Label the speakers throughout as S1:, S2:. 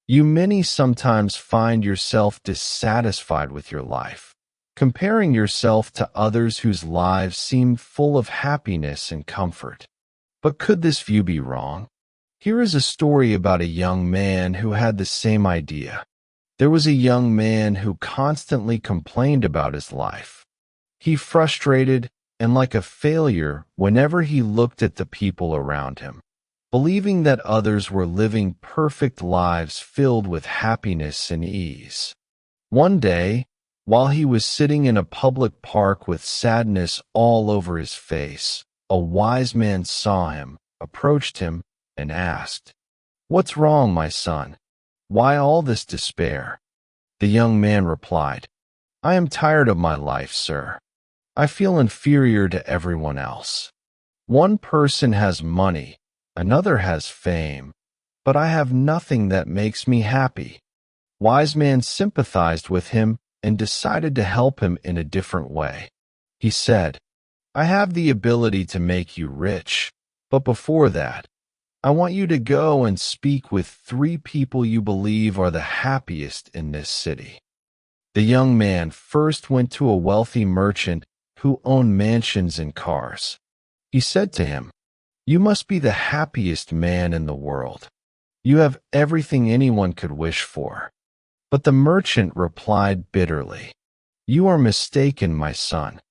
S1: You many sometimes find yourself dissatisfied with your life, comparing yourself to others whose lives seem full of happiness and comfort. But could this view be wrong? Here is a story about a young man who had the same idea. There was a young man who constantly complained about his life. He frustrated and like a failure whenever he looked at the people around him, believing that others were living perfect lives filled with happiness and ease. One day, while he was sitting in a public park with sadness all over his face, a wise man saw him, approached him, and asked, "What's wrong, my son? Why all this despair?" The young man replied, "I am tired of my life, sir. I feel inferior to everyone else. One person has money, another has fame, but I have nothing that makes me happy." Wise man sympathized with him and decided to help him in a different way. He said, "I have the ability to make you rich, but before that, I want you to go and speak with 3 people you believe are the happiest in this city." The young man first went to a wealthy merchant who owned mansions and cars. He said to him, "You must be the happiest man in the world. You have everything anyone could wish for." But the merchant replied bitterly, "You are mistaken, my son.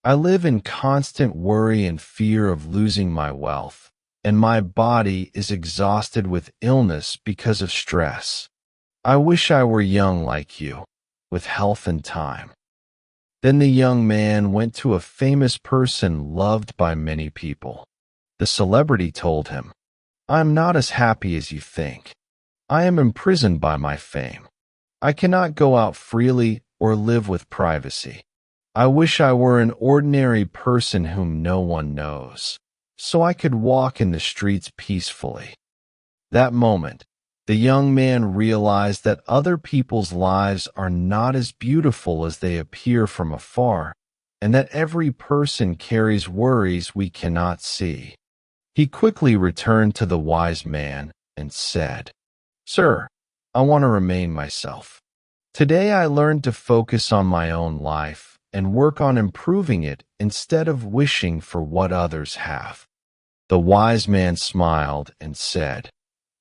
S1: I live in constant worry and fear of losing my wealth, and my body is exhausted with illness because of stress. I wish I were young like you, with health and time." Then the young man went to a famous person loved by many people. The celebrity told him, "I am not as happy as you think. I am imprisoned by my fame. I cannot go out freely or live with privacy. I wish I were an ordinary person whom no one knows, so I could walk in the streets peacefully." That moment, the young man realized that other people's lives are not as beautiful as they appear from afar, and that every person carries worries we cannot see. He quickly returned to the wise man and said, "Sir, I want to remain myself. Today I learned to focus on my own life and work on improving it instead of wishing for what others have." The wise man smiled and said,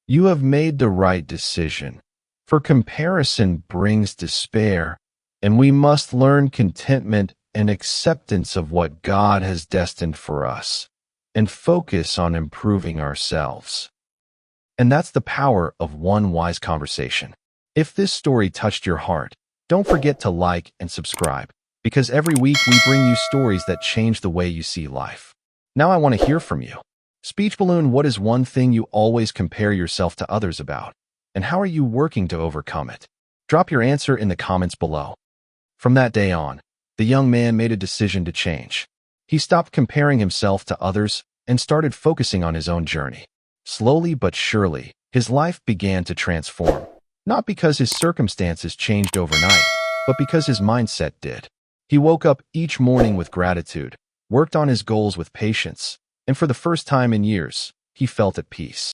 S1: "You have made the right decision, for comparison brings despair, and we must learn contentment and acceptance of what God has destined for us, and focus on improving ourselves." And that's the power of one wise conversation. If this story touched your heart, don't forget to like and subscribe, because every week we bring you stories that change the way you see life. Now I want to hear from you. Speech Balloon, what is one thing you always compare yourself to others about? And how are you working to overcome it? Drop your answer in the comments below. From that day on, the young man made a decision to change. He stopped comparing himself to others and started focusing on his own journey. Slowly but surely, his life began to transform, not because his circumstances changed overnight, but because his mindset did. He woke up each morning with gratitude, worked on his goals with patience, and for the first time in years, he felt at peace.